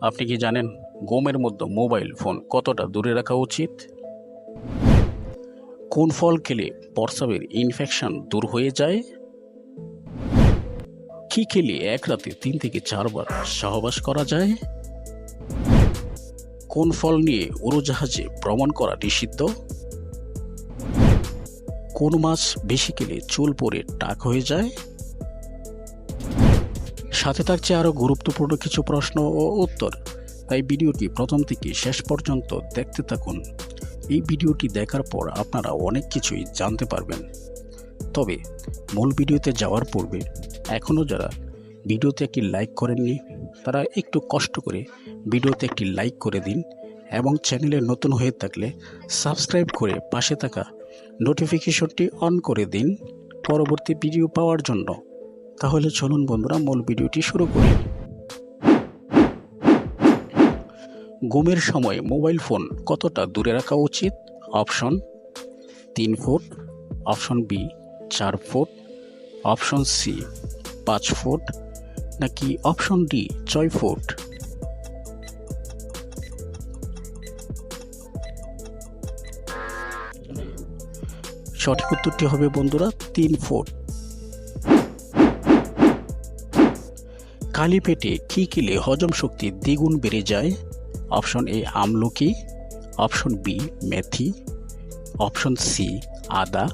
আপনি কি জানেন ঘুমের মধ্যে মোবাইল ফোন কতটা দূরে রাখা উচিত? কোন ফল খেলে প্রস্রাবের ইনফেকশন দূর হয়ে যায়? কি খেলে এক রাতে 3 থেকে 4 বার সহবাস করা যায়? কোন ফল নিয়ে উড়োজাহাজে ভ্রমণ করা নিষিদ্ধ? কোন মাছ বেশি খেলে চুল পড়ে টাক হয়ে যায়? সাথে থাকছে আরো গুরুত্বপূর্ণ কিছু প্রশ্ন ও উত্তর, তাই ভিডিওটি প্রথম থেকে শেষ পর্যন্ত দেখতে থাকুন। এই ভিডিওটি দেখার পর আপনারা অনেক কিছুই জানতে পারবেন। তবে মূল ভিডিওতে যাওয়ার পূর্বে এখনও যারা ভিডিওতে একটি লাইক করেননি তারা একটু কষ্ট করে ভিডিওতে একটি লাইক করে দিন এবং চ্যানেলে নতুন হয়ে থাকলে সাবস্ক্রাইব করে পাশে থাকা নোটিফিকেশনটি অন করে দিন পরবর্তী ভিডিও পাওয়ার জন্য। তাহলে চলুন বন্ধুরা মূল ভিডিওটি শুরু করি। ঘুমের সময় মোবাইল ফোন কতটা দূরে রাখা উচিত? Option 3 foot, option B 4 foot, option C 5 foot, নাকি অপশন ডি 6 ফুট? সঠিক উত্তরটি হবে বন্ধুরা 3 ফুট। খালি পেটে কি খেলে হজম শক্তি দ্বিগুণ বেড়ে যায়? অপশন এ আমলকি, অপশন বি মেথি, অপশন সি আদা,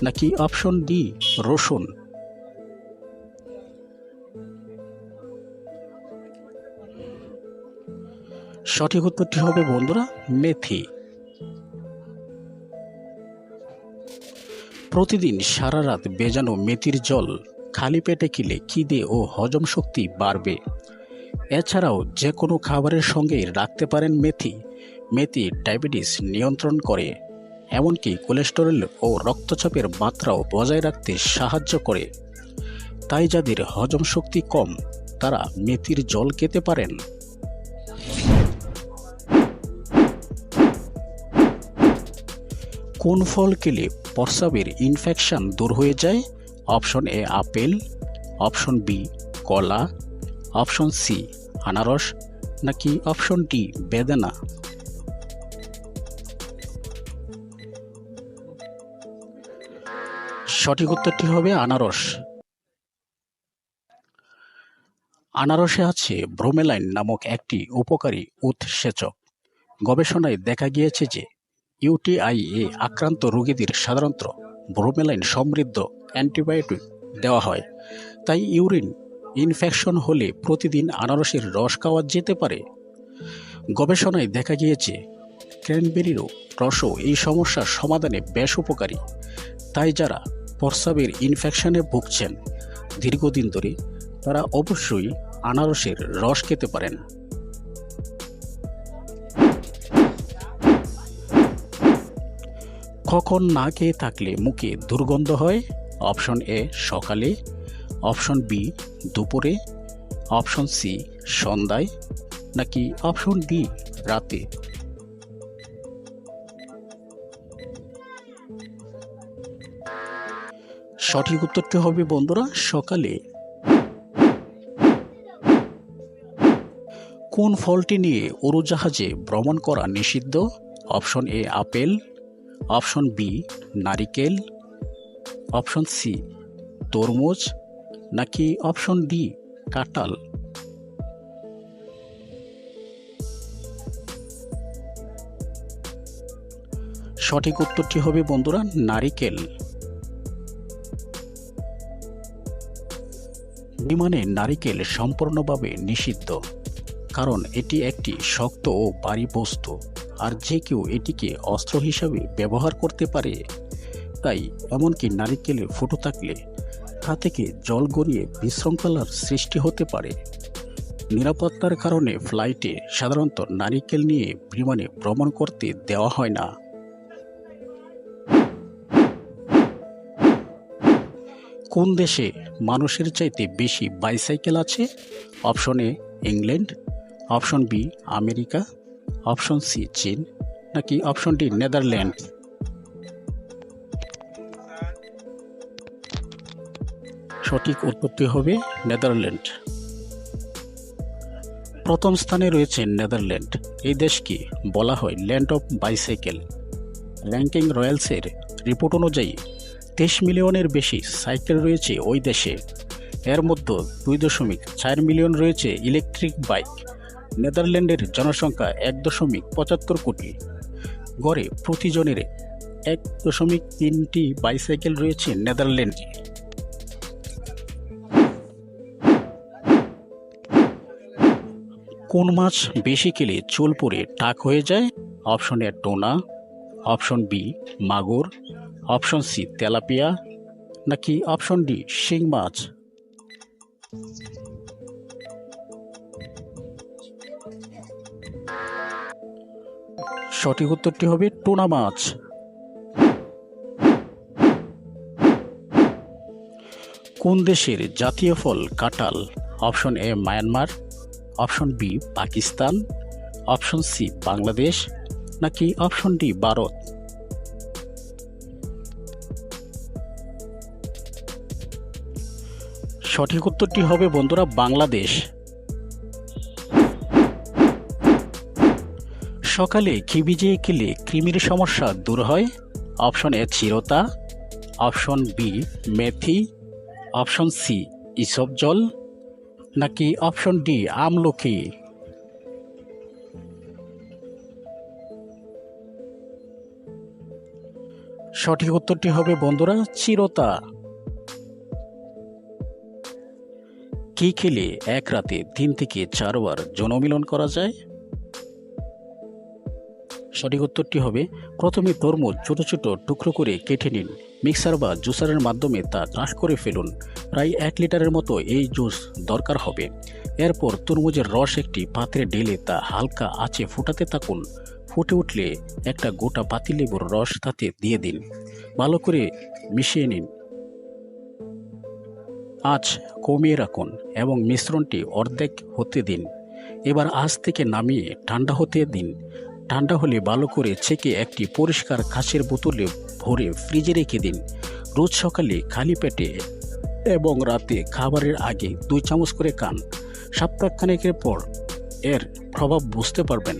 নাকি অপশন ডি রসুন? সঠিক উত্তরটি হবে বন্ধুরা মেথি। প্রতিদিন সারা রাত ভেজানো মেথির জল খালি পেটে খেলে খিদে ও হজম শক্তি বাড়বে। এছাড়াও যে কোনো খাবারের সঙ্গে রাখতে পারেন মেথি। মেথি ডায়াবেটিস নিয়ন্ত্রণ করে, এমনকি কোলেস্টেরল ও রক্তচাপের মাত্রাও বজায় রাখতে সাহায্য করে। তাই যাদের হজম শক্তি কম তারা মেথির জল খেতে পারেন। কোন ফল খেলে প্রস্রাবের ইনফেকশন দূর হয়ে যায়? অপশন এ আপেল, অপশন বি কলা, অপশন সি আনারস, নাকি অপশন ডি বেদানা? সঠিক উত্তরটি হবে আনারস। আনারসে আছে ব্রোমেলাইন নামক একটি উপকারী উৎসেচক। গবেষণায় দেখা গিয়েছে যে ইউটিআই এ আক্রান্ত রোগীদের সাধারণত ব্রোমেলাইন সমৃদ্ধ অ্যান্টিবায়োটিক দেওয়া হয়। তাই ইউরিন ইনফেকশন হলে প্রতিদিন আনারসের রস খাওয়া যেতে পারে। গবেষণায় দেখা গিয়েছে ক্র্যানবেরিরও রসও এই সমস্যার সমাধানে বেশ উপকারী। তাই যারা প্রস্রাবের ইনফেকশনে ভুগছেন দীর্ঘদিন ধরে তারা অবশ্যই আনারসের রস খেতে পারেন। কখন না খেয়ে থাকলে মুখে দুর্গন্ধ হয়? অপশন এ সকালে, অপশন বি দুপুরে, অপশন সি সন্ধ্যায়, নাকি অপশন ডি রাতে? সঠিক উত্তরটি হবে বন্ধুরা সকালে। কোন ফলটি নিয়ে উড়োজাহাজে ভ্রমণ করা নিষিদ্ধ? অপশন এ আপেল, অপশন বি নারিকেল, অপশন সি তরমুজ, নাকি অপশন ডি কাঁঠাল? সঠিক উত্তরটি হবে বন্ধুরা নারিকেল। বিমানে নারিকেল সম্পূর্ণভাবে নিষিদ্ধ, কারণ এটি একটি শক্ত ও ভারী বস্তু আর যে কেউ এটিকে অস্ত্র হিসাবে ব্যবহার করতে পারে। তাই এমনকি নারিকেলের ফুটো থাকলে তা থেকে জল গড়িয়ে বিশৃঙ্খলার সৃষ্টি হতে পারে। নিরাপত্তার কারণে ফ্লাইটে সাধারণত নারিকেল নিয়ে বিমানে ভ্রমণ করতে দেওয়া হয় না। কোন দেশে মানুষের চাইতে বেশি বাইসাইকেল আছে? Option A England, option B America, option C চীন, নাকি অপশন ডি নেদারল্যান্ড? সঠিক উত্তরটি হবে নেদারল্যান্ড। প্রথম স্থানে রয়েছে নেদারল্যান্ড। এই দেশকে বলা হয় ল্যান্ড অফ বাইসাইকেল। র্যাঙ্কিং রয়্যালসের রিপোর্ট অনুযায়ী 23 মিলিয়নের বেশি সাইকেল রয়েছে ওই দেশে। এর মধ্যে 2.4 মিলিয়ন রয়েছে ইলেকট্রিক বাইক। নেদারল্যান্ডের জনসংখ্যা 1.75 কোটি। গড়ে প্রতিজনের 1.3টি বাইসাইকেল রয়েছে নেদারল্যান্ডে। কোন মাছ বেশি খেলে চুল পড়ে টাক হয়ে যায়? অপশন এ টোনা, অপশন বি মাগুর, অপশন সি তেলাপিয়া, নাকি অপশন ডি শিং মাছ? সঠিক উত্তরটি হবে টোনা মাছ। কোন দেশের জাতীয় ফল কাঁঠাল? Option A Myanmar, option B Pakistan, option C Bangladesh, নাকি অপশন ডি ভারত? সঠিক উত্তরটি হবে বন্ধুরা বাংলাদেশ। সকালে কি ভিজিয়ে খেলে কৃমির সমস্যা দূর হয়? অপশন এ চিরতা, অপশন বি মেথি, অপশন সি ইসব জল, নাকি অপশন ডি আমলকি? সঠিক উত্তরটি হবে বন্ধুরা চিরতা। কি খেলে এক রাতে 3 থেকে 4 বার যৌনমিলন করা যায়? সঠিক উত্তরটি হবে প্রথমে তরমুজ ছোট ছোট টুকরো করে কেটে নিন। মিক্সার বা জুসারের মাধ্যমে তা ক্রাশ করে ফেলুন। প্রায় 1 লিটারের মতো এই জুস দরকার হবে। এরপর তরমুজের রস একটি পাত্রে ঢেলে তা হালকা আঁচে ফুটাতে থাকুন। ফুটে উঠলে একটা গোটা পাতিলেবুর রস তাতে দিয়ে দিন। ভালো করে মিশিয়ে নিন। আঁচ কমিয়ে রাখুন এবং মিশ্রণটি অর্ধেক হতে দিন। এবার আঁচ থেকে নামিয়ে ঠান্ডা হতে দিন। ঠান্ডা হলে ভালো করে ছেঁকে একটি পরিষ্কার কাঁচের বোতলে ভরে ফ্রিজে রেখে দিন। রোজ সকালে খালি পেটে এবং রাতে খাবারের আগে 2 চামচ করে খান। সপ্তাহখানেকের পর এর প্রভাব বুঝতে পারবেন।